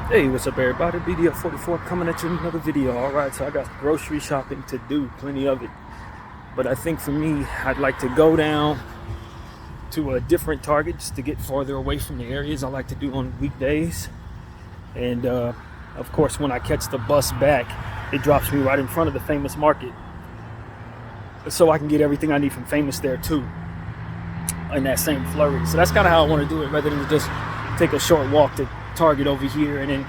Hey, what's up everybody? BDF 44 coming at you in another video. Alright, so I got grocery shopping to do, plenty of it. But I think for me, I'd like to go down to a different Target just to get farther away from the areas I like to do on weekdays. And of course, when I catch the bus back, it drops me right in front of the Famous Market. So I can get everything I need from Famous there too, in that same flurry. So that's kind of how I want to do it, rather than just take a short walk to Target over here and then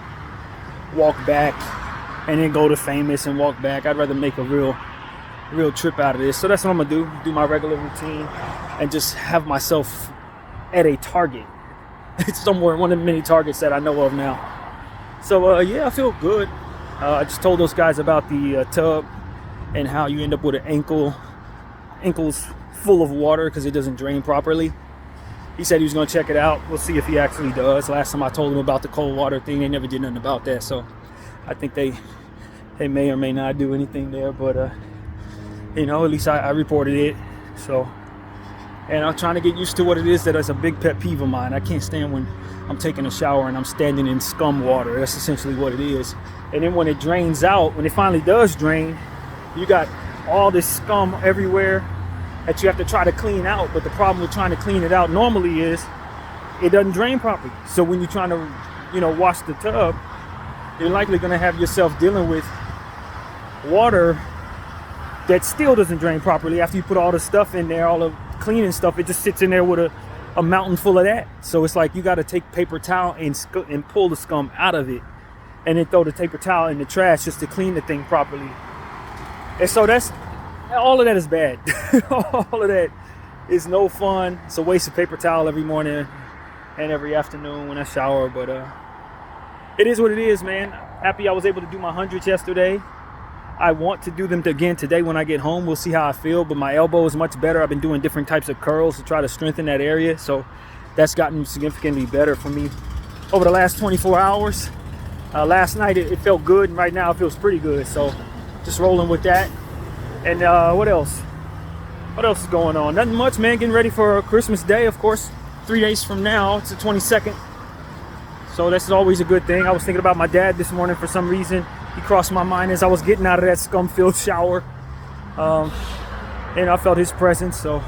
walk back and then go to Famous and walk back. I'd rather make a real trip out of this. So that's what I'm gonna do my regular routine and just have myself at a Target. It's somewhere, one of the many Targets that I know of now. So yeah, I feel good. I just told those guys about the tub and how you end up with an ankles full of water because it doesn't drain properly. He said he was going to check it out. We'll see if he actually does. Last time I told him about the cold water thing, they never did nothing about that. So I think they may or may not do anything there. But, you know, at least I reported it. So, and I'm trying to get used to what it is that is a big pet peeve of mine. I can't stand when I'm taking a shower and I'm standing in scum water. That's essentially what it is. And then when it drains out, when it finally does drain, you got all this scum everywhere that you have to try to clean out. But the problem with trying to clean it out normally is it doesn't drain properly. So when you're trying to, you know, wash the tub, you're likely going to have yourself dealing with water that still doesn't drain properly. After you put all the stuff in there, all the cleaning stuff, it just sits in there with a mountain full of that. So it's like you got to take paper towel and pull the scum out of it, and then throw the paper towel in the trash just to clean the thing properly. And so all of that is bad. All of that is no fun. It's a waste of paper towel every morning and every afternoon when I shower. But it is what it is, man. Happy I was able to do my 100s yesterday. I want to do them again today when I get home. We'll see how I feel. But my elbow is much better. I've been doing different types of curls to try to strengthen that area. So that's gotten significantly better for me over the last 24 hours. Last night it felt good, and right now it feels pretty good. So just rolling with that. And what else? What else is going on? Nothing much, man. Getting ready for Christmas Day, of course. 3 days from now, it's the 22nd. So that's always a good thing. I was thinking about my dad this morning for some reason. He crossed my mind as I was getting out of that scum-filled shower. And I felt his presence. So,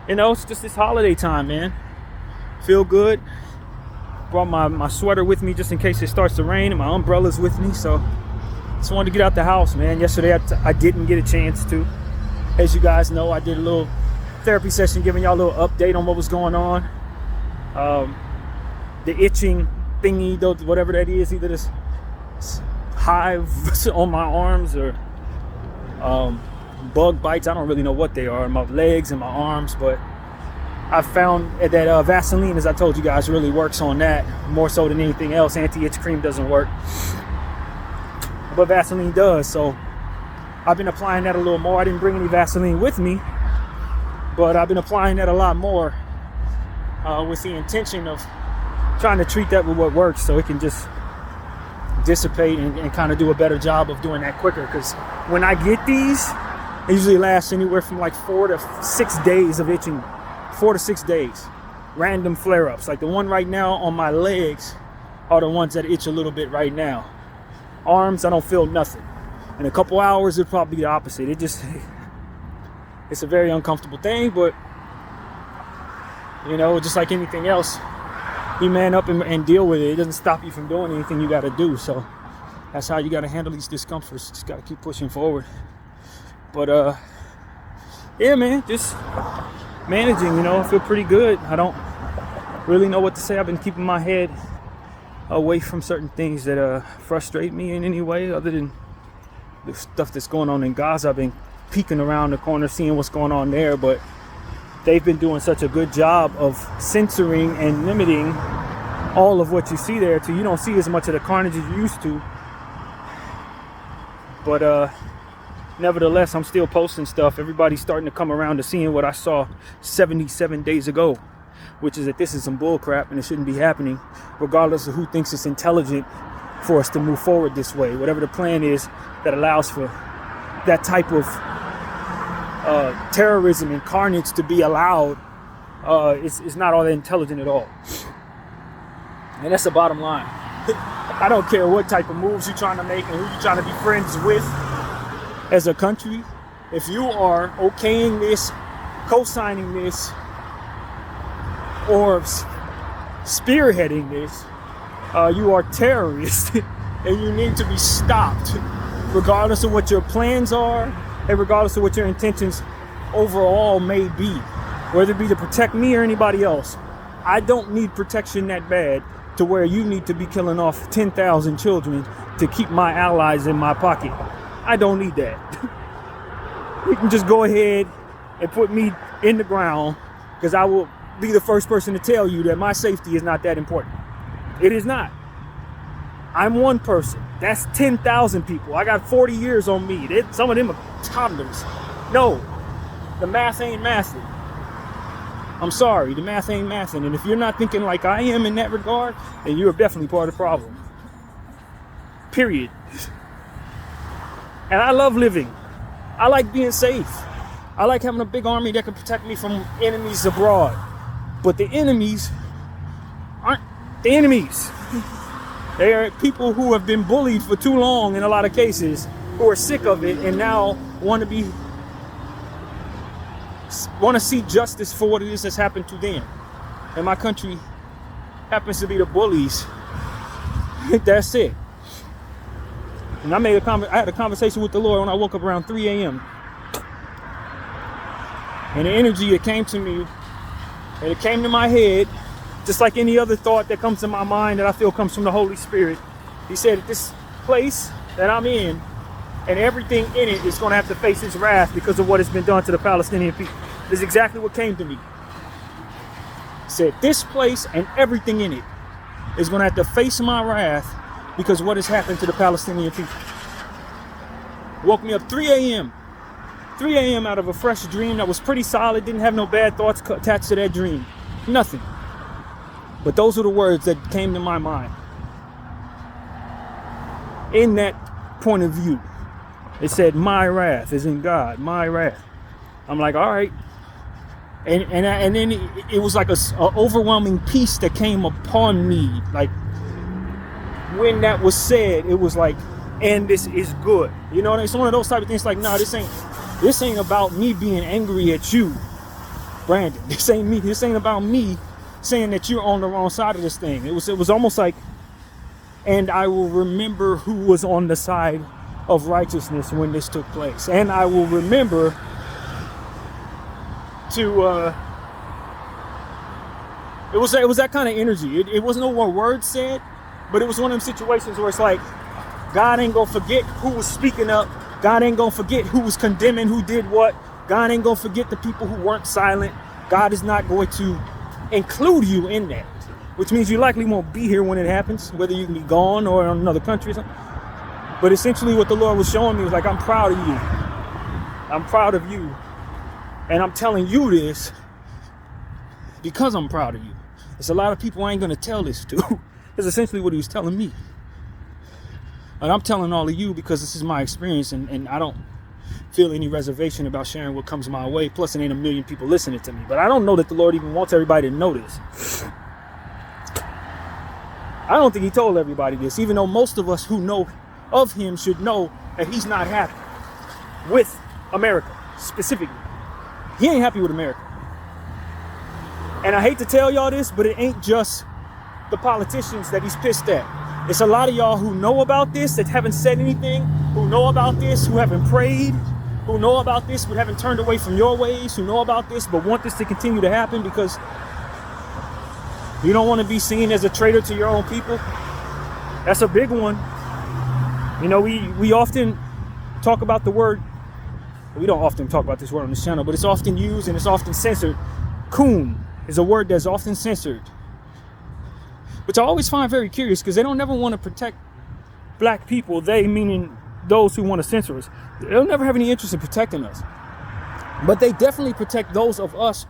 you know, it's just this holiday time, man. Feel good. Brought my sweater with me just in case it starts to rain, and my umbrella's with me. So just wanted to get out the house, man. Yesterday I didn't get a chance to. As you guys know, I did a little therapy session giving y'all a little update on what was going on. The itching thingy, whatever that is, either this hive on my arms or bug bites. I don't really know what they are in my legs and my arms, but I found that Vaseline, as I told you guys, really works on that more so than anything else. Anti-itch cream doesn't work, but Vaseline does. So I've been applying that a little more. I didn't bring any Vaseline with me, but I've been applying that a lot more with the intention of trying to treat that with what works, so it can just dissipate and kind of do a better job of doing that quicker. Because when I get these, it usually lasts anywhere from like 4 to 6 days of itching. 4 to 6 days. Random flare-ups. Like the one right now on my legs are the ones that itch a little bit right now. Arms, I don't feel nothing. In a couple hours, it'll probably be the opposite. It's a very uncomfortable thing, but you know, just like anything else, you man up and deal with it. It doesn't stop you from doing anything you got to do. So that's how you got to handle these discomforts. Just got to keep pushing forward. But yeah, man, just managing. You know, I feel pretty good. I don't really know what to say. I've been keeping my head away from certain things that frustrate me in any way, other than the stuff that's going on in Gaza. I've been peeking around the corner, seeing what's going on there, but they've been doing such a good job of censoring and limiting all of what you see there, till you don't see as much of the carnage as you used to. But nevertheless, I'm still posting stuff. Everybody's starting to come around to seeing what I saw 77 days ago, which is that this is some bull crap and it shouldn't be happening, regardless of who thinks it's intelligent for us to move forward this way. Whatever the plan is that allows for that type of terrorism and carnage to be allowed, it's not all that intelligent at all. And that's the bottom line. I don't care what type of moves you're trying to make and who you're trying to be friends with as a country. If you are okaying this, co-signing this, or spearheading this, you are terrorists and you need to be stopped, regardless of what your plans are and regardless of what your intentions overall may be, whether it be to protect me or anybody else. I don't need protection that bad to where you need to be killing off 10,000 children to keep my allies in my pocket. I don't need that. You can just go ahead and put me in the ground, because I will be the first person to tell you that my safety is not that important. It is not. I'm one person. That's 10,000 people. I got 40 years on me. Some of them are toddlers. No, the math ain't mathing. I'm sorry, the math ain't mathing. And if you're not thinking like I am in that regard, then you're definitely part of the problem. Period. And I love living. I like being safe. I like having a big army that can protect me from enemies abroad. But the enemies aren't the enemies. They are people who have been bullied for too long in a lot of cases, who are sick of it and now want to see justice for what it is that's happened to them. And my country happens to be the bullies. That's it. And I had a conversation with the Lord when I woke up around 3 a.m. And the energy that came to me, and it came to my head, just like any other thought that comes to my mind that I feel comes from the Holy Spirit. He said, this place that I'm in and everything in it is going to have to face its wrath because of what has been done to the Palestinian people. This is exactly what came to me. He said, this place and everything in it is going to have to face my wrath because of what has happened to the Palestinian people. Woke me up 3 a.m. 3 a.m. out of a fresh dream that was pretty solid, didn't have no bad thoughts attached to that dream. Nothing. But those are the words that came to my mind. In that point of view, it said, my wrath is in God, my wrath. I'm like, all right. And then it was like a overwhelming peace that came upon me. Like, when that was said, it was like, and this is good. You know, it's one of those type of things like, no, this ain't about me being angry at you, Brandon. This ain't about me saying that you're on the wrong side of this thing. It was almost like, and I will remember who was on the side of righteousness when this took place. And I will remember to, it was that kind of energy. It wasn't no more words said, but it was one of them situations where it's like, God ain't gonna forget who was speaking up. God ain't gonna forget who was condemning, who did what. God ain't gonna forget the people who weren't silent. God is not going to include you in that, which means you likely won't be here when it happens, whether you can be gone or in another country or something. But essentially what the Lord was showing me was like, I'm proud of you. I'm proud of you. And I'm telling you this because I'm proud of you. There's a lot of people I ain't gonna tell this to. That's essentially what he was telling me. And I'm telling all of you because this is my experience, and I don't feel any reservation about sharing what comes my way. Plus, it ain't a million people listening to me. But I don't know that the Lord even wants everybody to know this. I don't think he told everybody this, even though most of us who know of him should know that he's not happy with America, specifically. He ain't happy with America. And I hate to tell y'all this, but it ain't just the politicians that he's pissed at. It's a lot of y'all who know about this that haven't said anything, who know about this, who haven't prayed, who know about this but haven't turned away from your ways, who know about this but want this to continue to happen because you don't want to be seen as a traitor to your own people. That's a big one. You know, we often talk about the word, we don't often talk about this word on this channel, but it's often used and it's often censored. Coon is a word that's often censored, which I always find very curious because they don't never want to protect black people. They meaning those who want to censor us. They don't never have any interest in protecting us. But they definitely protect those of us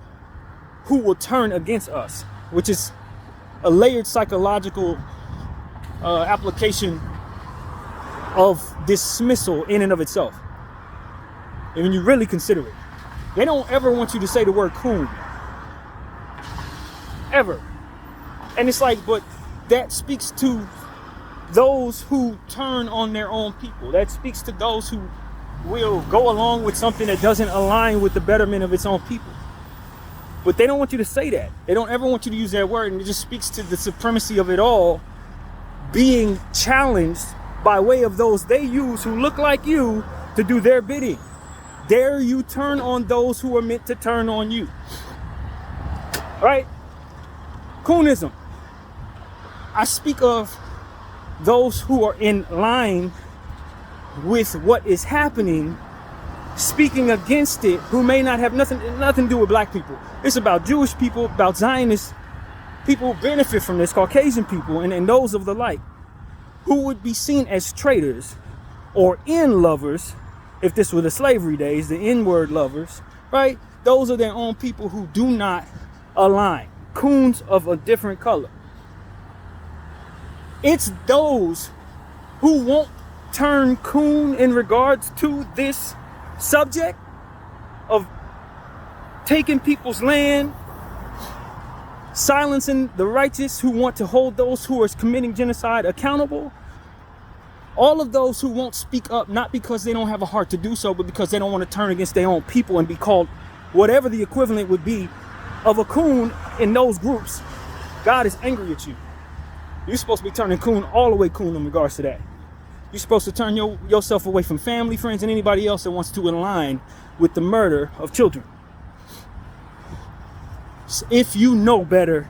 who will turn against us, which is a layered psychological application of dismissal in and of itself. And when you really consider it, they don't ever want you to say the word coon. Ever. And it's like, but that speaks to those who turn on their own people. That speaks to those who will go along with something that doesn't align with the betterment of its own people. But they don't want you to say that. They don't ever want you to use that word, and it just speaks to the supremacy of it all being challenged by way of those they use who look like you to do their bidding. Dare you turn on those who are meant to turn on you? Right? Coonism. I speak of those who are in line with what is happening, speaking against it, who may not have nothing to do with black people. It's about Jewish people, about Zionist people who benefit from this, Caucasian people, and those of the like, who would be seen as traitors or in lovers, if this were the slavery days, the N-word lovers, right? Those are their own people who do not align. Coons of a different color. It's those who won't turn coon in regards to this subject of taking people's land, silencing the righteous who want to hold those who are committing genocide accountable. All of those who won't speak up, not because they don't have a heart to do so, but because they don't want to turn against their own people and be called whatever the equivalent would be of a coon in those groups. God is angry at you. You're supposed to be turning coon all the way coon in regards to that. You're supposed to turn yourself away from family, friends, and anybody else that wants to align with the murder of children. So if you know better,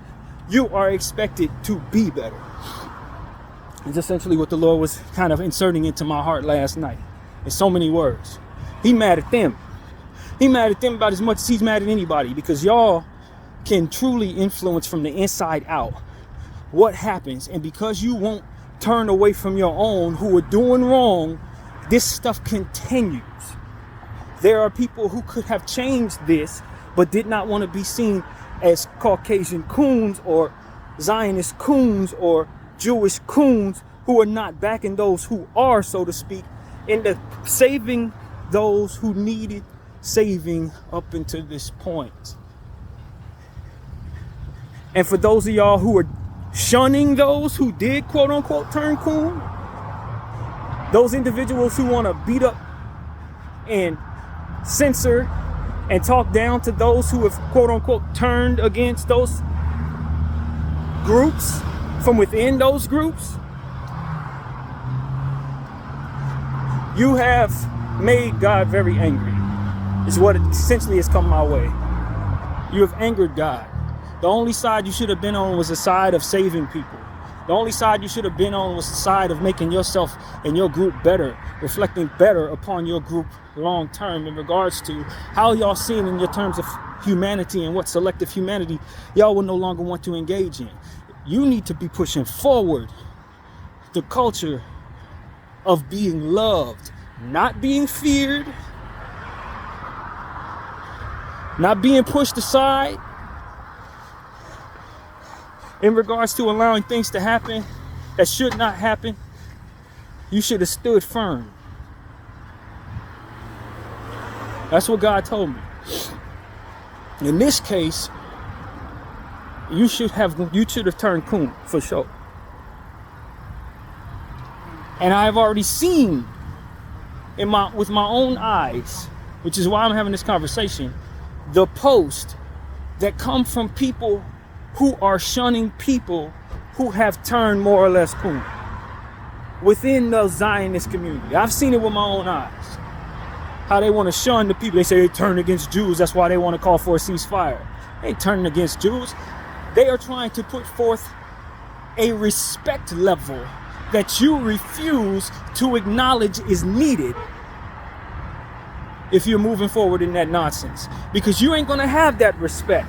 you are expected to be better. It's essentially what the Lord was kind of inserting into my heart last night in so many words. He mad at them. He mad at them about as much as he's mad at anybody, because y'all can truly influence from the inside out what happens. And because you won't turn away from your own who are doing wrong, this stuff continues. There are people who could have changed this, but did not want to be seen as Caucasian coons or Zionist coons or Jewish coons, who are not backing those who are, so to speak, into saving those who needed saving up until this point. And for those of y'all who are shunning those who did quote unquote turn coon, those individuals who want to beat up and censor and talk down to those who have quote unquote turned against those groups from within those groups, you have made God very angry, is what essentially has come my way. You have angered God. The only side you should have been on was the side of saving people. The only side you should have been on was the side of making yourself and your group better, reflecting better upon your group long term in regards to how y'all seen in your terms of humanity and what selective humanity y'all will no longer want to engage in. You need to be pushing forward the culture of being loved, not being feared, not being pushed aside in regards to allowing things to happen that should not happen. You should have stood firm. That's what God told me. In this case, you should have turned coon for sure. And I have already seen with my own eyes, which is why I'm having this conversation, the posts that come from people who are shunning people who have turned more or less coon within the Zionist community. I've seen it with my own eyes. How they want to shun the people. They say they turn against Jews. That's why they want to call for a ceasefire. They ain't turning against Jews. They are trying to put forth a respect level that you refuse to acknowledge is needed if you're moving forward in that nonsense. Because you ain't going to have that respect.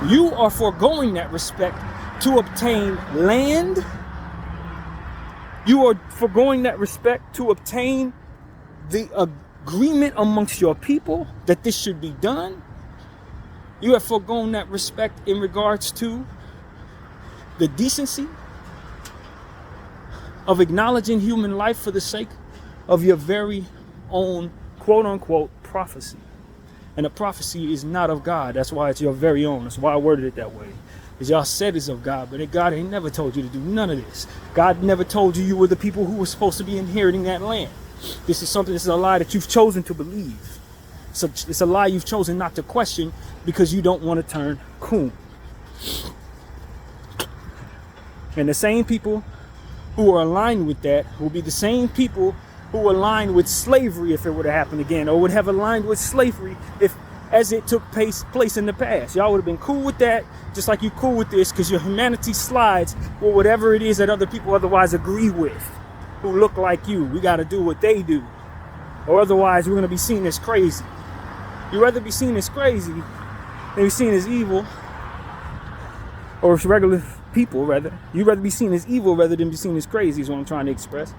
You are foregoing that respect to obtain land. You are foregoing that respect to obtain the agreement amongst your people that this should be done. You have foregone that respect in regards to the decency of acknowledging human life for the sake of your very own quote unquote prophecy. And the prophecy is not of God. That's why it's your very own. That's why I worded it that way. is y'all said is of God, but God ain't never told you to do none of this. God never told you were the people who were supposed to be inheriting that land. This is a lie that you've chosen to believe. So it's a lie you've chosen not to question because you don't want to turn coon. And the same people who are aligned with that will be the same people who aligned with slavery if it were to happen again, or would have aligned with slavery as it took place in the past. Y'all would have been cool with that, just like you cool with this, because your humanity slides with whatever it is that other people otherwise agree with, who look like you. We got to do what they do, or otherwise we're going to be seen as crazy. You'd rather be seen as crazy than be seen as evil, or regular people, rather. You'd rather be seen as evil rather than be seen as crazy, is what I'm trying to express.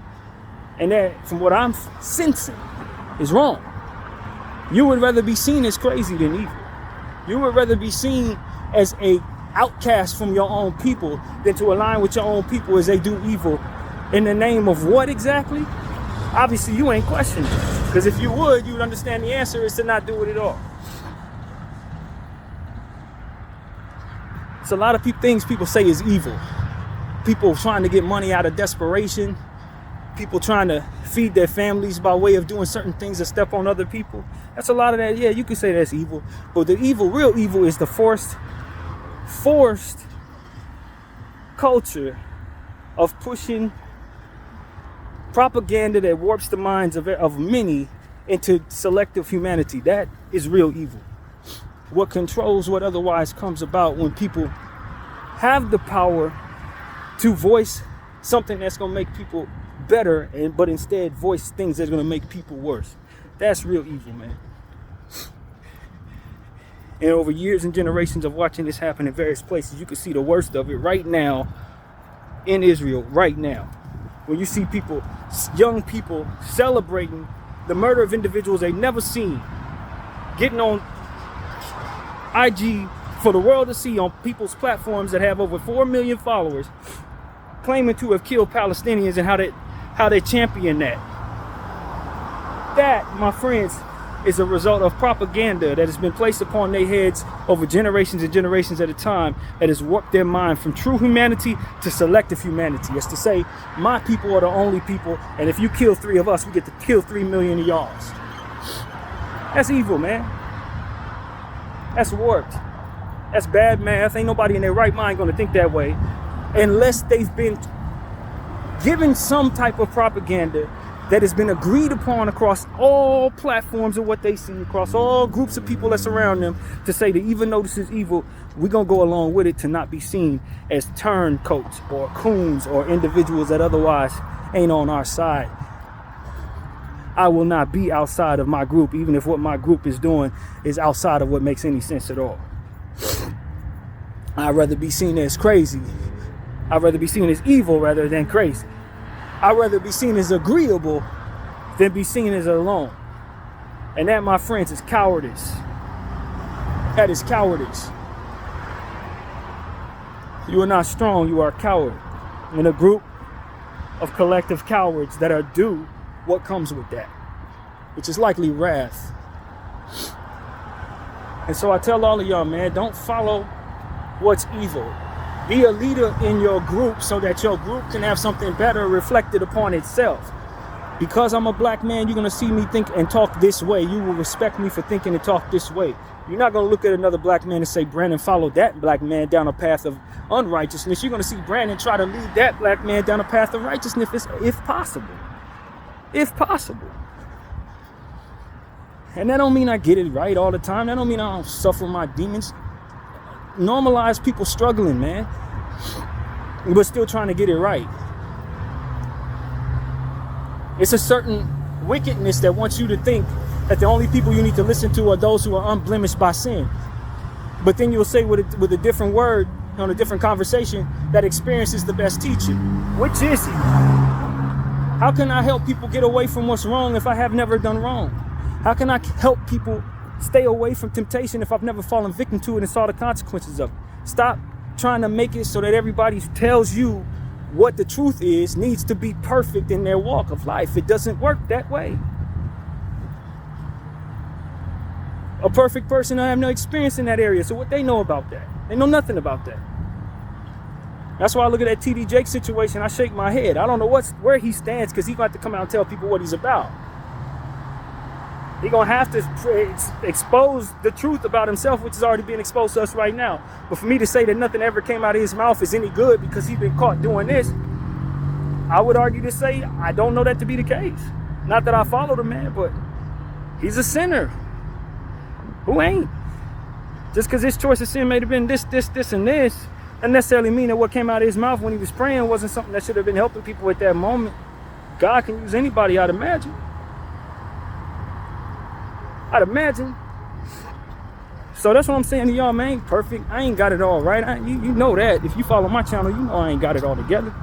And that, from what I'm sensing, is wrong. You would rather be seen as crazy than evil. You would rather be seen as a outcast from your own people than to align with your own people as they do evil. In the name of what exactly? Obviously, you ain't questioning. Because if you would understand the answer is to not do it at all. It's a lot of things people say is evil. People trying to get money out of desperation. People trying to feed their families by way of doing certain things to step on other people. That's a lot of that. Yeah, you could say that's evil. But the real evil is the forced culture of pushing propaganda that warps the minds of many into selective humanity. That is real evil. What controls what otherwise comes about when people have the power to voice something that's going to make people better, but instead voice things that's going to make people worse. That's real evil, man. And over years and generations of watching this happen in various places, you can see the worst of it right now in Israel, right now. When you see people, young people, celebrating the murder of individuals they've never seen, getting on IG for the world to see on people's platforms that have over 4 million followers, claiming to have killed Palestinians, and how they champion that. That, my friends, is a result of propaganda that has been placed upon their heads over generations and generations at a time, that has warped their mind from true humanity to selective humanity. It's to say, my people are the only people, and if you kill 3 of us, we get to kill 3 million of y'all's. That's evil, man. That's warped. That's bad math. Ain't nobody in their right mind going to think that way unless they've been given some type of propaganda that has been agreed upon across all platforms of what they see, across all groups of people that surround them, to say that even though this is evil, we're going to go along with it to not be seen as turncoats or coons or individuals that otherwise ain't on our side. I will not be outside of my group, even if what my group is doing is outside of what makes any sense at all. I'd rather be seen as crazy. I'd rather be seen as evil rather than crazy. I'd rather be seen as agreeable than be seen as alone. And that, my friends, is cowardice. That is cowardice. You are not strong, you are a coward. In a group of collective cowards that are due what comes with that, which is likely wrath. And so I tell all of y'all, man, don't follow what's evil. Be a leader in your group so that your group can have something better reflected upon itself. Because I'm a black man, you're going to see me think and talk this way. You will respect me for thinking and talk this way. You're not going to look at another black man and say, Brandon followed that black man down a path of unrighteousness. You're going to see Brandon try to lead that black man down a path of righteousness if possible. If possible. And that don't mean I get it right all the time. That don't mean I don't suffer my demons. Normalize people struggling, man, but still trying to get it right. It's a certain wickedness that wants you to think that the only people you need to listen to are those who are unblemished by sin. But then you'll say with a different word, on a different conversation, that experience is the best teacher. Which is it? How can I help people get away from what's wrong if I have never done wrong? How can I help people stay away from temptation if I've never fallen victim to it and saw the consequences of it? Stop trying to make it so that everybody tells you what the truth is needs to be perfect in their walk of life. It doesn't work that way. A perfect person, I have no experience in that area. So what they know about that? They know nothing about that. That's why I look at that TD Jake situation, I shake my head. I don't know where he stands, because he's going to have to come out and tell people what he's about. He's going to have to expose the truth about himself, which is already being exposed to us right now. But for me to say that nothing ever came out of his mouth is any good because he's been caught doing this, I would argue to say I don't know that to be the case. Not that I follow the man, but he's a sinner. Who ain't? Just because his choice of sin may have been this, and this, doesn't necessarily mean that what came out of his mouth when he was praying wasn't something that should have been helping people at that moment. God can use anybody, I'd imagine. So that's what I'm saying to y'all, man. I ain't perfect. I ain't got it all right. You know that. If you follow my channel, you know I ain't got it all together.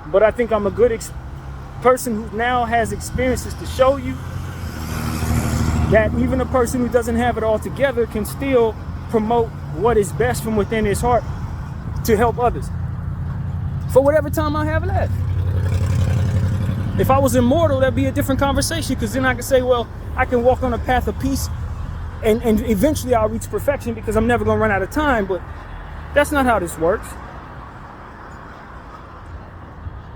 But I think I'm a good person who now has experiences to show you that even a person who doesn't have it all together can still promote what is best from within his heart to help others for whatever time I have left. If I was immortal, that'd be a different conversation, because then I could say, well, I can walk on a path of peace and eventually I'll reach perfection because I'm never going to run out of time. But that's not how this works.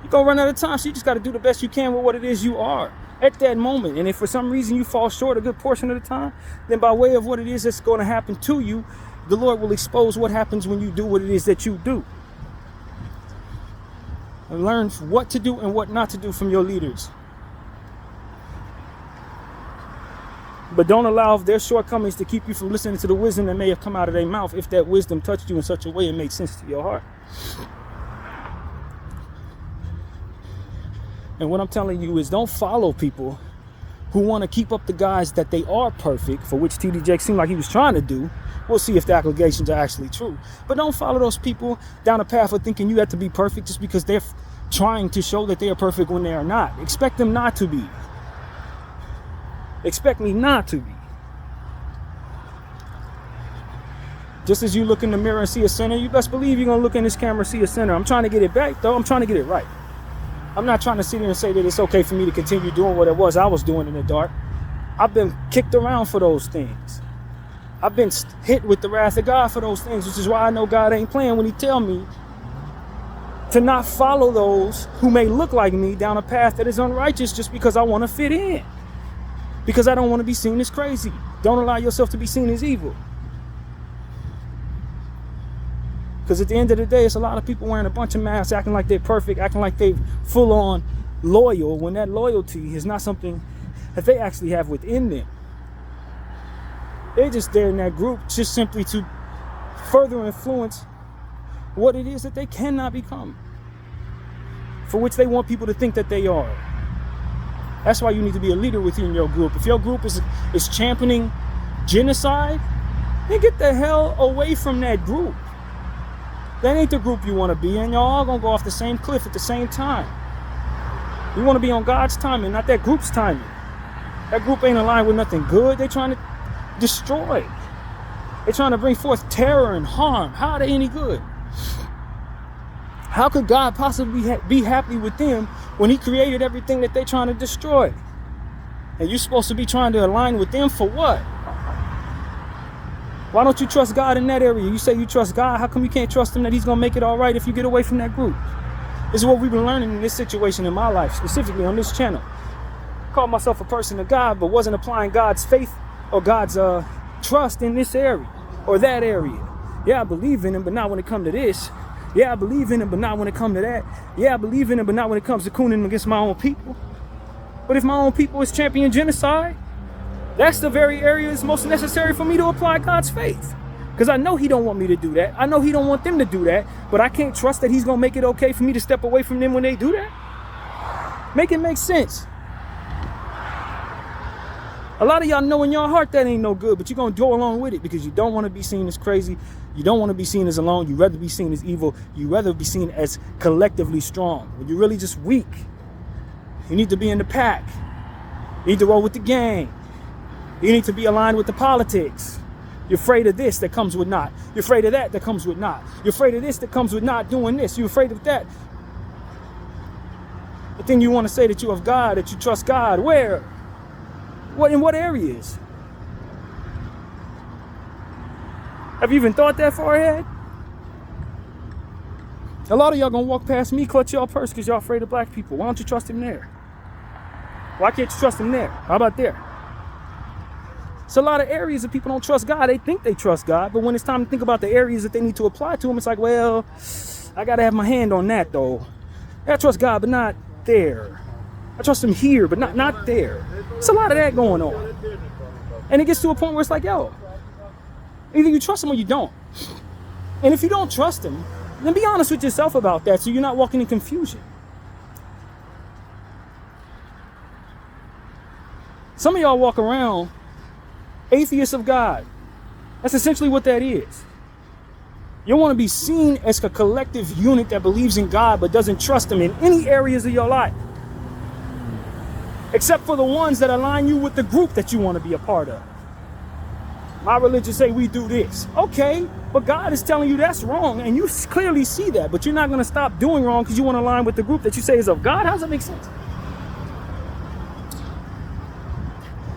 You're going to run out of time, so you just got to do the best you can with what it is you are at that moment. And if for some reason you fall short a good portion of the time, then by way of what it is that's going to happen to you, the Lord will expose what happens when you do what it is that you do. And learn what to do and what not to do from your leaders. But don't allow their shortcomings to keep you from listening to the wisdom that may have come out of their mouth, if that wisdom touched you in such a way it made sense to your heart. And what I'm telling you is, don't follow people who want to keep up the guys that they are perfect, for which TD Jake seemed like he was trying to do. We'll see if the allegations are actually true. But don't follow those people down a path of thinking you have to be perfect just because they're trying to show that they are perfect when they are not. Expect them not to be. Expect me not to be. Just as you look in the mirror and see a sinner, you best believe you're going to look in this camera and see a sinner. I'm trying to get it back, though. I'm trying to get it right. I'm not trying to sit here and say that it's okay for me to continue doing what it was I was doing in the dark. I've been kicked around for those things. I've been hit with the wrath of God for those things, which is why I know God ain't playing when he tell me to not follow those who may look like me down a path that is unrighteous just because I want to fit in. Because I don't want to be seen as crazy. Don't allow yourself to be seen as evil. Because at the end of the day, it's a lot of people wearing a bunch of masks, acting like they're perfect, acting like they're full on loyal, when that loyalty is not something that they actually have within them. They're just there in that group just simply to further influence what it is that they cannot become, for which they want people to think that they are. That's why you need to be a leader within your group. If your group is championing genocide, then get the hell away from that group. That ain't the group you want to be in. Y'all all gonna go off the same cliff at the same time. You want to be on God's timing, not that group's timing. That group ain't aligned with nothing good. They're trying to destroy. They're trying to bring forth terror and harm. How are they any good? How could God possibly be happy with them when he created everything that they're trying to destroy? And you're supposed to be trying to align with them for what? Why don't you trust God in that area? You say you trust God. How come you can't trust him that he's going to make it all right if you get away from that group? This is what we've been learning in this situation in my life, specifically on this channel. I call myself a person of God, but wasn't applying God's faith or God's trust in this area or that area. Yeah, I believe in him, but not when it comes to this. Yeah, I believe in him, but not when it comes to that. Yeah, I believe in him, but not when it comes to cooning against my own people. But if my own people is championing genocide, that's the very area that's most necessary for me to apply God's faith. Because I know he don't want me to do that. I know he don't want them to do that. But I can't trust that he's going to make it okay for me to step away from them when they do that. Make it make sense. A lot of y'all know in your heart that ain't no good, but you're going to go along with it because you don't want to be seen as crazy. You don't want to be seen as alone. You'd rather be seen as evil. You'd rather be seen as collectively strong. When you're really just weak. You need to be in the pack. You need to roll with the gang. You need to be aligned with the politics. You're afraid of this that comes with not. You're afraid of that that comes with not. You're afraid of this that comes with not doing this. You're afraid of that. But then you want to say that you have God, that you trust God. Where? What, in what areas? Have you even thought that far ahead? A lot of y'all gonna walk past me, clutch y'all purse because y'all afraid of black people. Why don't you trust him there? Why can't you trust him there? How about there? It's a lot of areas that people don't trust God. They think they trust God, but when it's time to think about the areas that they need to apply to him, it's like, well, I gotta have my hand on that though. I trust God, but not there. I trust him here, but not there. It's a lot of that going on. And it gets to a point where it's like, yo, either you trust him or you don't. And if you don't trust him, then be honest with yourself about that so you're not walking in confusion. Some of y'all walk around atheists of God. That's essentially what that is. You want to be seen as a collective unit that believes in God but doesn't trust him in any areas of your life. Except for the ones that align you with the group that you want to be a part of. My religion say we do this. Okay, but God is telling you that's wrong, and you clearly see that, but you're not going to stop doing wrong because you want to align with the group that you say is of God? How does that make sense?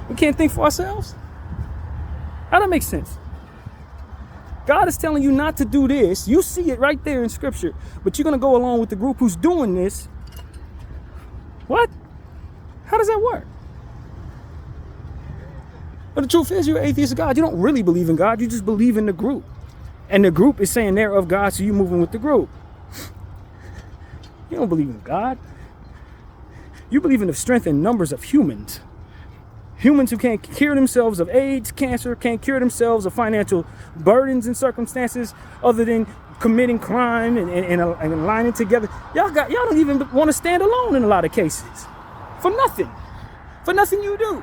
We can't think for ourselves? How does that make sense? God is telling you not to do this. You see it right there in scripture, but you're going to go along with the group who's doing this. What? How does that work? But the truth is, you're an atheist of God. You don't really believe in God. You just believe in the group. And the group is saying they're of God, so you're moving with the group. You don't believe in God. You believe in the strength and numbers of humans. Humans who can't cure themselves of AIDS, cancer, can't cure themselves of financial burdens and circumstances other than committing crime and aligning together. Y'all don't even want to stand alone in a lot of cases. For nothing. For nothing you do.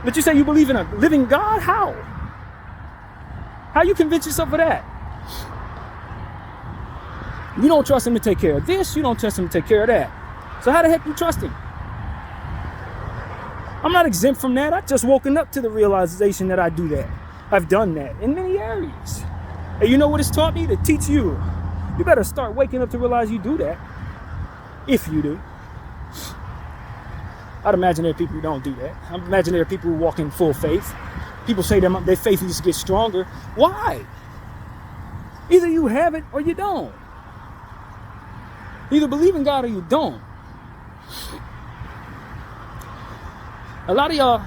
But you say you believe in a living God? How? How you convince yourself of that? You don't trust him to take care of this. You don't trust him to take care of that. So how the heck you trust him? I'm not exempt from that. I've just woken up to the realization that I do that. I've done that in many areas. And you know what it's taught me? To teach you. You better start waking up to realize you do that. If you do. I'd imagine there are people who don't do that. I imagine there are people who walk in full faith. People say their faith needs to get stronger. Why? Either you have it or you don't. Either believe in God or you don't. A lot of y'all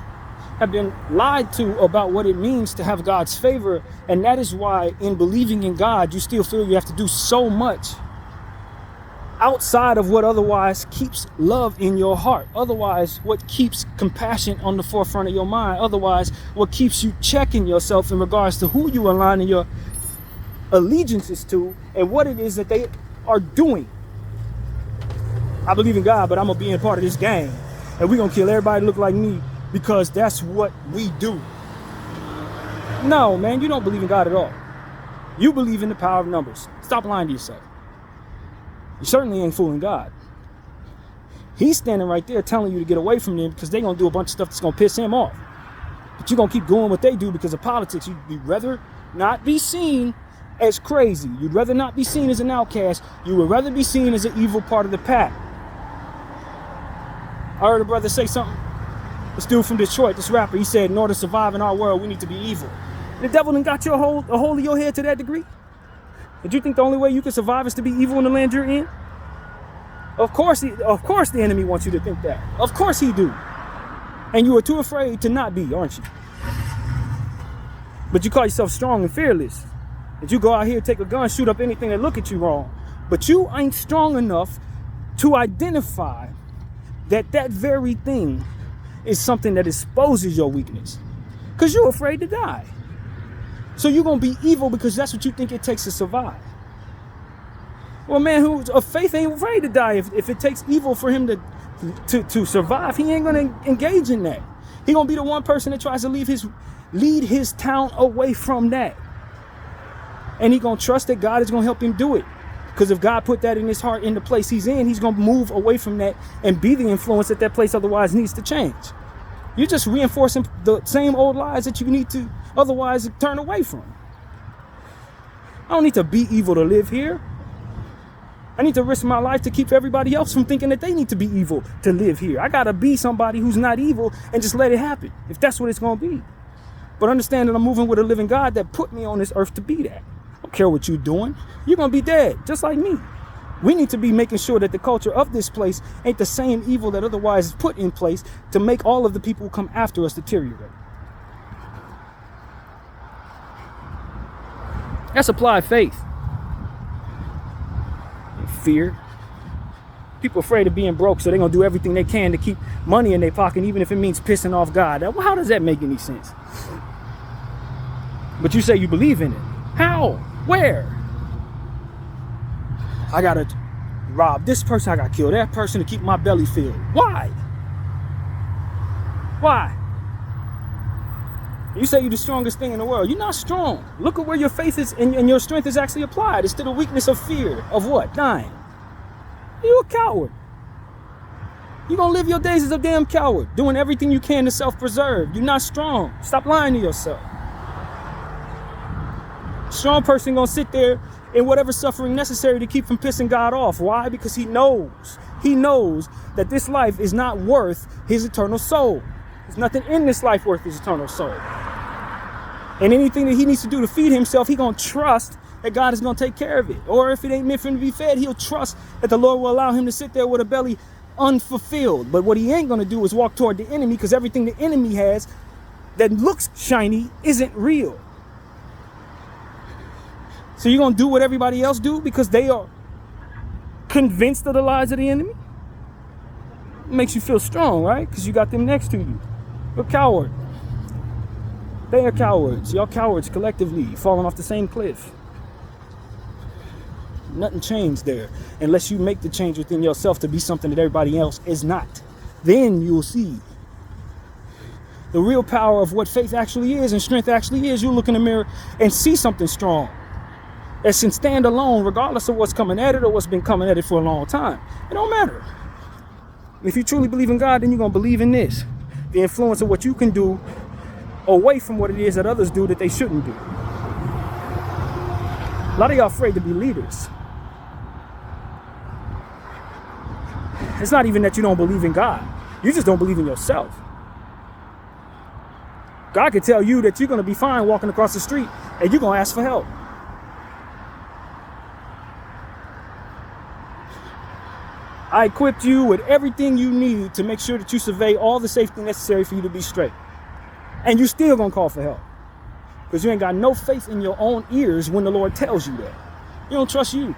have been lied to about what it means to have God's favor, and that is why in believing in God, you still feel you have to do so much outside of what otherwise keeps love in your heart. Otherwise, what keeps compassion on the forefront of your mind. Otherwise, what keeps you checking yourself in regards to who you aligning your allegiances to and what it is that they are doing. I believe in God, but I'm going to be in part of this gang. And we're going to kill everybody look like me because that's what we do. No, man, you don't believe in God at all. You believe in the power of numbers. Stop lying to yourself. You certainly ain't fooling God. He's standing right there telling you to get away from them because they're going to do a bunch of stuff that's going to piss him off. But you're going to keep doing what they do because of politics. You'd rather not be seen as crazy. You'd rather not be seen as an outcast. You would rather be seen as an evil part of the pack. I heard a brother say something. This dude from Detroit, this rapper, he said, in order to survive in our world, we need to be evil. The devil done got a hold of your head to that degree? Did you think the only way you can survive is to be evil in the land you're in? Of course the enemy wants you to think that. Of course he do. And you are too afraid to not be, aren't you? But you call yourself strong and fearless. That you go out here, take a gun, shoot up anything that look at you wrong. But you ain't strong enough to identify that very thing is something that exposes your weakness. Because you're afraid to die. So you're going to be evil because that's what you think it takes to survive. Well, man who's of faith ain't afraid to die. If it takes evil for him to survive, he ain't going to engage in that. He going to be the one person that tries to lead his town away from that. And he going to trust that God is going to help him do it. Because if God put that in his heart in the place he's in, he's going to move away from that and be the influence that that place otherwise needs to change. You're just reinforcing the same old lies that you need to otherwise turn away from. I don't need to be evil to live here. I need to risk my life to keep everybody else from thinking that they need to be evil to live here. I got to be somebody who's not evil and just let it happen, if that's what it's going to be. But understand that I'm moving with a living God that put me on this earth to be that. don't care what you're doing. You're going to be dead, just like me. We need to be making sure that the culture of this place ain't the same evil that otherwise is put in place to make all of the people who come after us deteriorate. That's applied faith. Fear. People afraid of being broke, so they're going to do everything they can to keep money in their pocket, even if it means pissing off God. Now, how does that make any sense? But you say you believe in it. How? Where? I got to rob this person. I got to kill that person to keep my belly filled. Why? Why? You say you're the strongest thing in the world. You're not strong. Look at where your faith is and your strength is actually applied. It's to the weakness of fear. Of what? Dying. You're a coward. You're going to live your days as a damn coward, doing everything you can to self-preserve. You're not strong. Stop lying to yourself. Strong person going to sit there in whatever suffering necessary to keep from pissing God off. Why? Because he knows that this life is not worth his eternal soul. There's nothing in this life worth his eternal soul. And anything that he needs to do to feed himself, he going to trust that God is going to take care of it. Or if it ain't meant for him to be fed, he'll trust that the Lord will allow him to sit there with a belly unfulfilled. But what he ain't going to do is walk toward the enemy, because everything the enemy has that looks shiny isn't real. So you're going to do what everybody else do because they are convinced of the lies of the enemy? It makes you feel strong, right? Because you got them next to you. You're a coward. They are cowards. Y'all cowards collectively falling off the same cliff. Nothing changed there unless you make the change within yourself to be something that everybody else is not. Then you'll see the real power of what faith actually is and strength actually is. You'll look in the mirror and see something strong that can stand alone regardless of what's coming at it or what's been coming at it for a long time. It don't matter. If you truly believe in God, then you're going to believe in this. The influence of what you can do away from what it is that others do that they shouldn't do. A lot of y'all afraid to be leaders. It's not even that you don't believe in God. You just don't believe in yourself. God could tell you that you're going to be fine walking across the street and you're going to ask for help. I equipped you with everything you need to make sure that you survey all the safety necessary for you to be straight. And you still gonna call for help. Because you ain't got no faith in your own ears when the Lord tells you that. You don't trust you.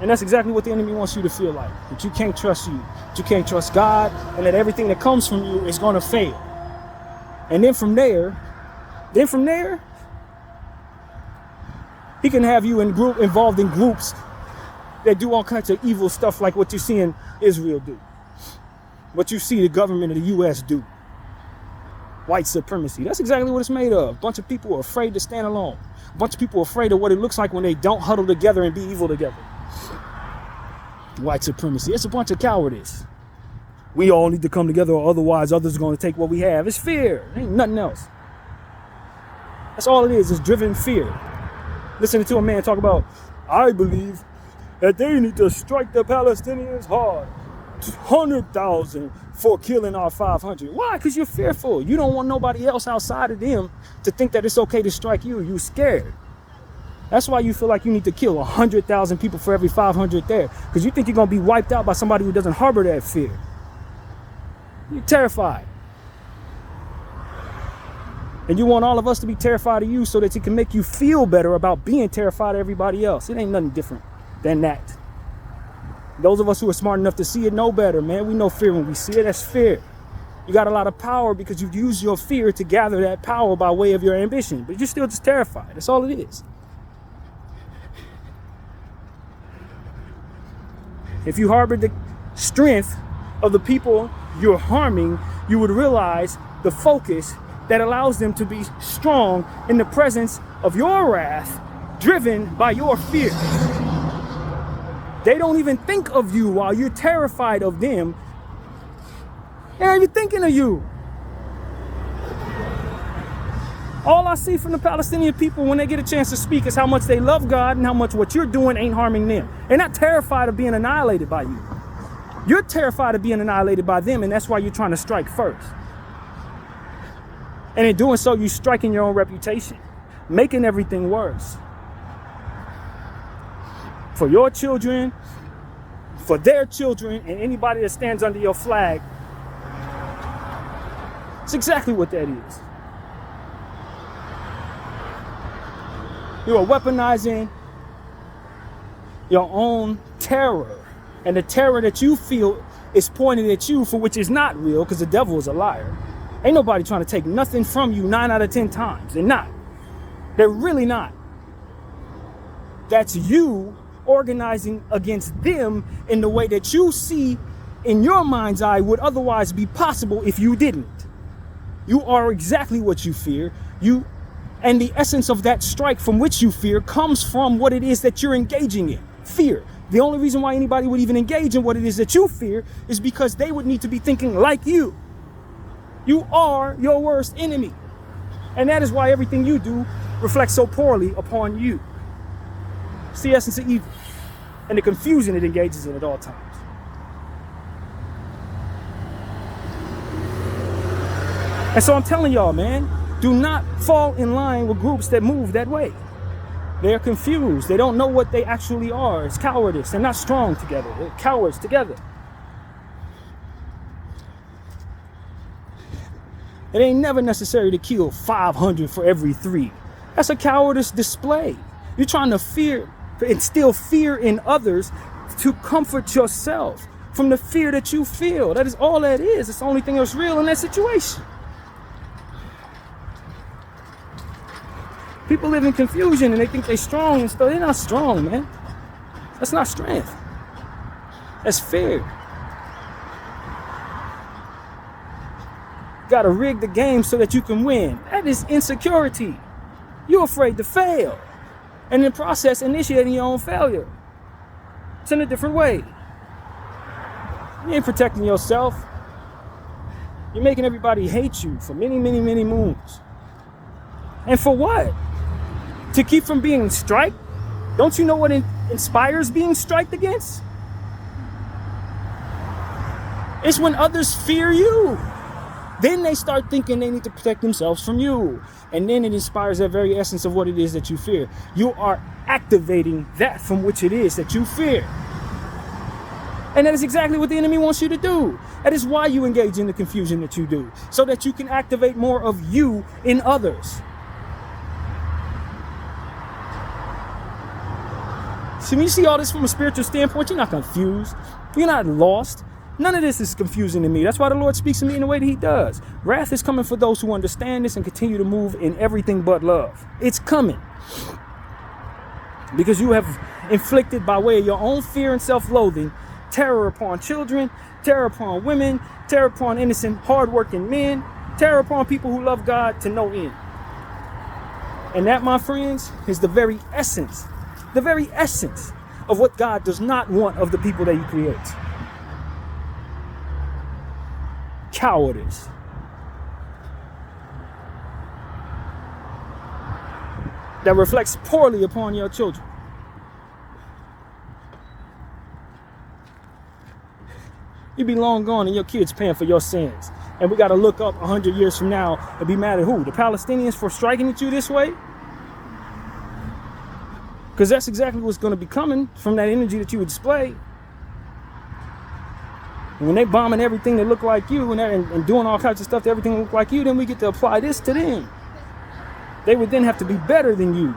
And that's exactly what the enemy wants you to feel like. That you can't trust you. That you can't trust God. And that everything that comes from you is gonna fail. And then from there, he can have you involved in groups that do all kinds of evil stuff like what you see in Israel do. What you see the government of the U.S. do. White supremacy. That's exactly what it's made of. A bunch of people are afraid to stand alone. A bunch of people are afraid of what it looks like when they don't huddle together and be evil together. White supremacy. It's a bunch of cowardice. We all need to come together or otherwise others are going to take what we have. It's fear. It ain't nothing else. That's all it is driven fear. Listening to a man talk about, I believe that they need to strike the Palestinians hard. 100,000 for killing our 500. Why? Because you're fearful. You don't want nobody else outside of them to think that it's okay to strike you. You're scared. That's why you feel like you need to kill 100,000 people for every 500 there. Because you think you're going to be wiped out by somebody who doesn't harbor that fear. You're terrified. And you want all of us to be terrified of you so that it can make you feel better about being terrified of everybody else. It ain't nothing different than that. Those of us who are smart enough to see it know better, man. We know fear when we see it. That's fear. You got a lot of power because you've used your fear to gather that power by way of your ambition. But you're still just terrified. That's all it is. If you harbored the strength of the people you're harming, you would realize the focus that allows them to be strong in the presence of your wrath, driven by your fear. They don't even think of you while you're terrified of them. They ain't even thinking of you. All I see from the Palestinian people when they get a chance to speak is how much they love God and how much what you're doing ain't harming them. They're not terrified of being annihilated by you. You're terrified of being annihilated by them, and that's why you're trying to strike first. And in doing so, you're striking your own reputation, making everything worse. for your children, for their children, and anybody that stands under your flag. It's exactly what that is. You are weaponizing your own terror, and the terror that you feel is pointed at you, for which is not real, because the devil is a liar. Ain't nobody trying to take nothing from you 9 out of 10 times. They're not. They're really not. That's you organizing against them in the way that you see in your mind's eye would otherwise be possible if you didn't. You are exactly what you fear. And the essence of that strike from which you fear comes from what it is that you're engaging in. Fear. The only reason why anybody would even engage in what it is that you fear is because they would need to be thinking like you. You are your worst enemy. And that is why everything you do reflects so poorly upon you. It's the essence of evil and the confusion it engages in at all times. And so I'm telling y'all, man, do not fall in line with groups that move that way. They're confused. They don't know what they actually are. It's cowardice. They're not strong together. They're cowards together. It ain't never necessary to kill 500 for every 3. That's a cowardice display. You're trying to instill fear in others to comfort yourself from the fear that you feel. That is all that is. It's the only thing that's real in that situation. People live in confusion and they think they're strong and stuff. They're not strong, man. That's not strength. That's fear. You gotta rig the game so that you can win. That is insecurity. You're afraid to fail. And in the process, initiating your own failure. It's in a different way. You ain't protecting yourself. You're making everybody hate you for many, many, many moons. And for what? To keep from being striked? Don't you know what inspires being striked against? It's when others fear you. Then they start thinking they need to protect themselves from you. And then it inspires that very essence of what it is that you fear. You are activating that from which it is that you fear. And that is exactly what the enemy wants you to do. That is why you engage in the confusion that you do. So that you can activate more of you in others. So when you see all this from a spiritual standpoint, you're not confused. You're not lost. None of this is confusing to me. That's why the Lord speaks to me in the way that he does. Wrath is coming for those who understand this and continue to move in everything but love. It's coming. Because you have inflicted by way of your own fear and self-loathing, terror upon children, terror upon women, terror upon innocent, hardworking men, terror upon people who love God to no end. And that, my friends, is the very essence of what God does not want of the people that he creates. Cowardice. That reflects poorly upon your children. You be long gone and your kids paying for your sins. And we got to look up 100 years from now and be mad at who? The Palestinians for striking at you this way? Because that's exactly what's going to be coming from that energy that you would display. And when they bombing everything that look like you and doing all kinds of stuff to everything that look like you, then we get to apply this to them. They would then have to be better than you.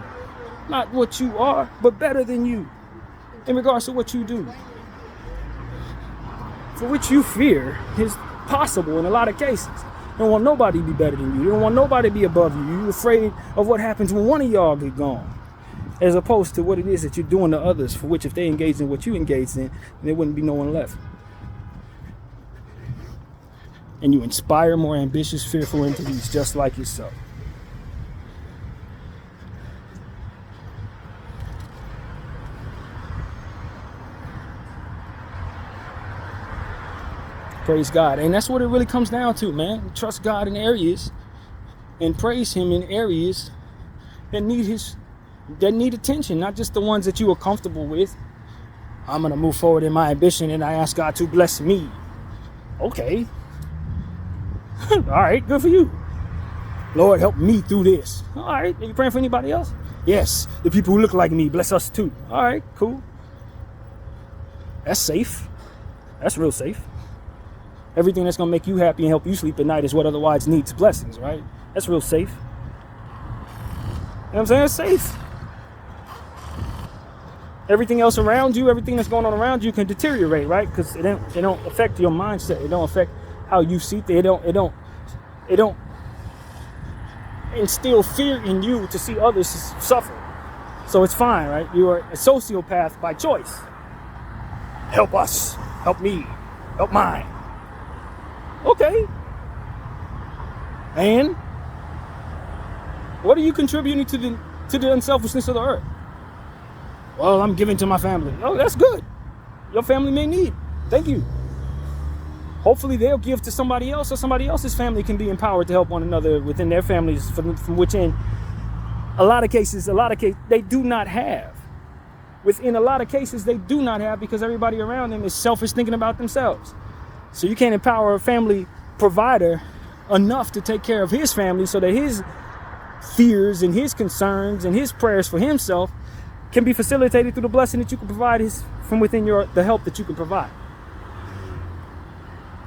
Not what you are, but better than you. In regards to what you do. For which you fear is possible in a lot of cases. You don't want nobody to be better than you. You don't want nobody to be above you. You're afraid of what happens when one of y'all get gone. As opposed to what it is that you're doing to others, for which if they engage in what you engage in, there wouldn't be no one left. And you inspire more ambitious, fearful entities just like yourself. Praise God. And that's what it really comes down to, man. Trust God in areas and praise him in areas that need attention, not just the ones that you are comfortable with. I'm going to move forward in my ambition and I ask God to bless me. Okay. All right, good for you. Lord, help me through this. All right, are you praying for anybody else? Yes, the people who look like me, bless us too. All right, cool. That's safe. That's real safe. Everything that's going to make you happy and help you sleep at night is what otherwise needs blessings, right? That's real safe. You know what I'm saying? It's safe. Everything else around you, everything that's going on around you can deteriorate, right? Because it don't affect your mindset. It don't affect how you see things. It don't instill fear in you to see others suffer. So it's fine, right? You are a sociopath by choice. Help us. Help me. Help mine. Okay. And what are you contributing to the unselfishness of the earth? Well, I'm giving to my family. Oh, that's good. Your family may need. Thank you. Hopefully they'll give to somebody else, or somebody else's family can be empowered to help one another within their families, from which in a lot of cases, they do not have. Within a lot of cases, they do not have, because everybody around them is selfish, thinking about themselves. So you can't empower a family provider enough to take care of his family so that his fears and his concerns and his prayers for himself can be facilitated through the blessing that you can provide from within the help that you can provide.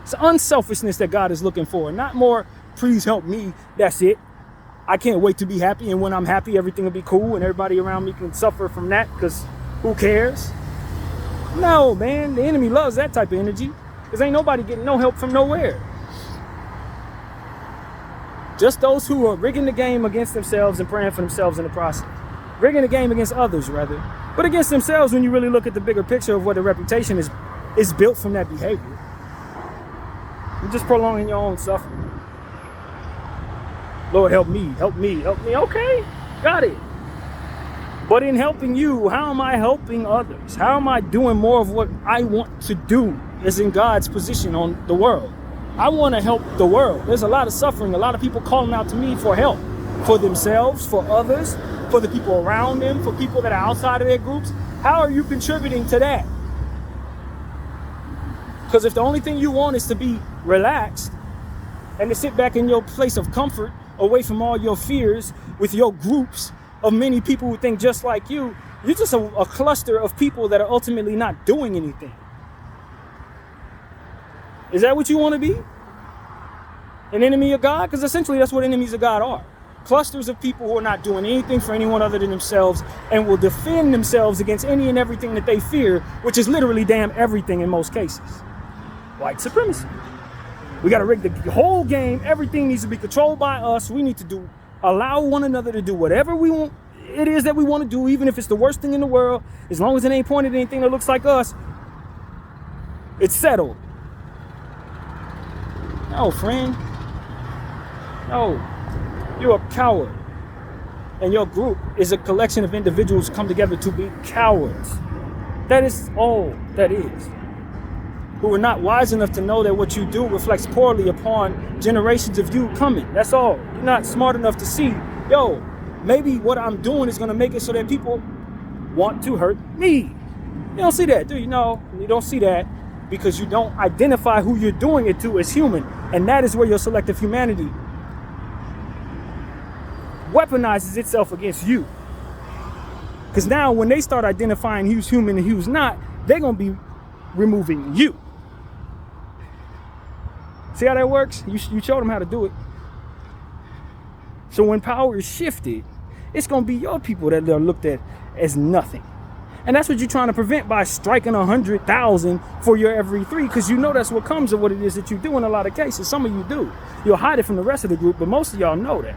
It's unselfishness that God is looking for, not more, please help me, that's it. I can't wait to be happy, and when I'm happy, everything will be cool and everybody around me can suffer from that, because who cares? No, man, the enemy loves that type of energy, because ain't nobody getting no help from nowhere. Just those who are rigging the game against themselves and praying for themselves in the process. Rigging the game against others, rather. But against themselves, when you really look at the bigger picture of what the reputation is built from that behavior. You're just prolonging your own suffering. Lord, help me, help me, help me. Okay, got it. But in helping you, how am I helping others? How am I doing more of what I want to do as in God's position on the world? I want to help the world. There's a lot of suffering, a lot of people calling out to me for help. For themselves, for others, for the people around them, for people that are outside of their groups. How are you contributing to that? Because if the only thing you want is to be relaxed and to sit back in your place of comfort, away from all your fears, with your groups of many people who think just like you, you're just a cluster of people that are ultimately not doing anything. Is that what you want to be? An enemy of God? Because essentially that's what enemies of God are. Clusters of people who are not doing anything for anyone other than themselves and will defend themselves against any and everything that they fear, which is literally damn everything in most cases. White supremacy. We got to rig the whole game. Everything needs to be controlled by us. We need to allow one another to do whatever we want. It is that we want to do, even if it's the worst thing in the world, as long as it ain't pointed at anything that looks like us, it's settled. No, friend. No. You're a coward. And your group is a collection of individuals come together to be cowards. That is all that is. Who are not wise enough to know that what you do reflects poorly upon generations of you coming. That's all. You're not smart enough to see, yo, maybe what I'm doing is going to make it so that people want to hurt me. You don't see that, do you? No, you don't see that because you don't identify who you're doing it to as human. And that is where your selective humanity weaponizes itself against you. Because now when they start identifying who's human and who's not, they're going to be removing you. See how that works? You showed them how to do it. So when power is shifted, it's going to be your people that are looked at as nothing. And that's what you're trying to prevent by striking 100,000 for your every three, because you know that's what comes of what it is that you do in a lot of cases. Some of you do. You'll hide it from the rest of the group, but most of y'all know that.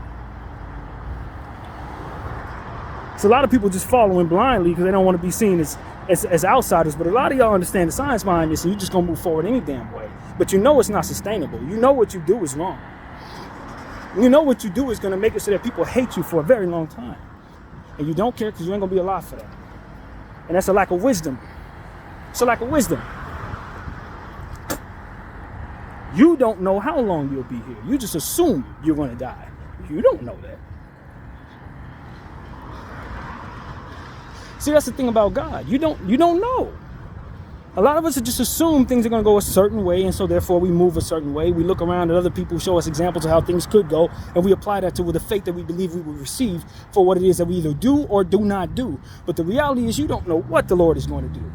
So a lot of people just following blindly because they don't want to be seen as outsiders. But a lot of y'all understand the science behind this, and you're just going to move forward any damn way. But you know it's not sustainable. You know what you do is wrong. You know what you do is going to make it so that people hate you for a very long time. And you don't care because you ain't going to be alive for that. And that's a lack of wisdom. It's a lack of wisdom. You don't know how long you'll be here. You just assume you're going to die. You don't know that. See, that's the thing about God. You don't know. A lot of us just assume things are going to go a certain way, and so therefore we move a certain way. We look around at other people who show us examples of how things could go, and we apply that to the faith that we believe we will receive for what it is that we either do or do not do. But the reality is you don't know what the Lord is going to do.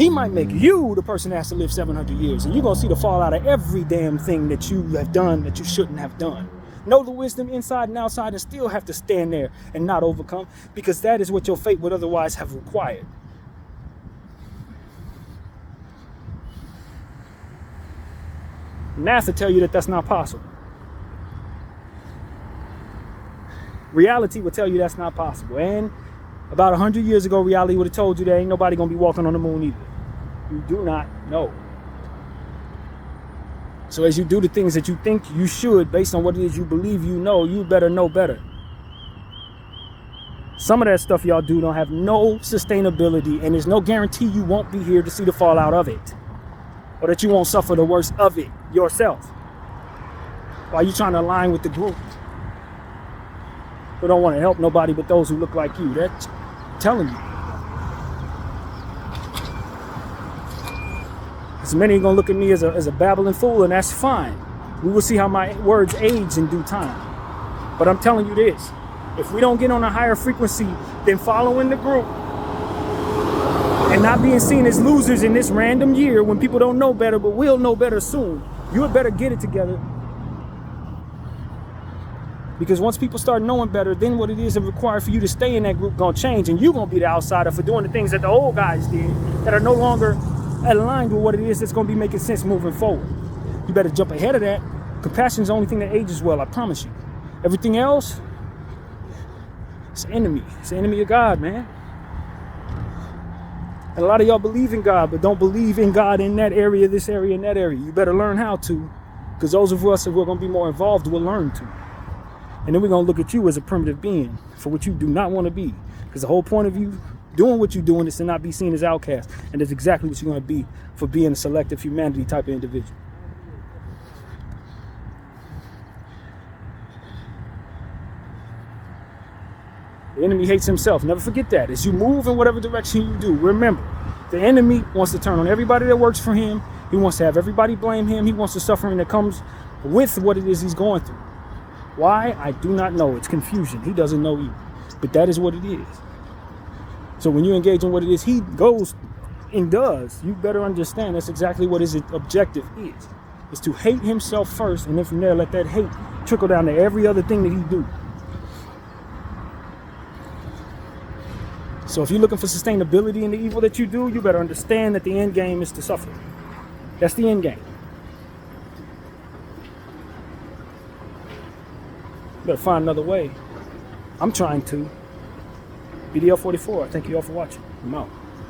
He might make you the person that has to live 700 years, and you're going to see the fallout of every damn thing that you have done that you shouldn't have done. Know the wisdom inside and outside and still have to stand there and not overcome, because that is what your fate would otherwise have required. Math will tell you that that's not possible. Reality will tell you that's not possible. And about 100 years ago, reality would have told you that ain't nobody going to be walking on the moon either. You do not know. So as you do the things that you think you should, based on what it is you believe you know, you better know better. Some of that stuff y'all do don't have no sustainability, and there's no guarantee you won't be here to see the fallout of it, or that you won't suffer the worst of it yourself while you trying to align with the group who don't want to help nobody but those who look like you. That's telling you. As many are going to look at me as a babbling fool, and that's fine. We will see how my words age in due time. But I'm telling you this. If we don't get on a higher frequency than following the group and not being seen as losers in this random year when people don't know better but will know better soon, you had better get it together. Because once people start knowing better, then what it is required for you to stay in that group going to change, and you're going to be the outsider for doing the things that the old guys did that are no longer aligned with what it is that's going to be making sense moving forward. You better jump ahead of that. Compassion is the only thing that ages well, I promise you. Everything else, it's an enemy. It's an enemy of God, man. And a lot of y'all believe in God, but don't believe in God in that area, this area, and that area. You better learn how to, because those of us who are going to be more involved will learn to. And then we're going to look at you as a primitive being for what you do not want to be. Because the whole point of you doing what you're doing is to not be seen as outcast. And that's exactly what you're going to be for being a selective humanity type of individual. The enemy hates himself. Never forget that. As you move in whatever direction you do, remember, the enemy wants to turn on everybody that works for him. He wants to have everybody blame him. He wants the suffering that comes with what it is he's going through. Why? I do not know. It's confusion. He doesn't know either. But that is what it is. So when you engage in what it is he goes and does, you better understand that's exactly what his objective is to hate himself first, and then from there let that hate trickle down to every other thing that he do. So if you're looking for sustainability in the evil that you do, you better understand that the end game is to suffer. That's the end game. Better find another way. I'm trying to. BDF 44, thank you all for watching. I'm out.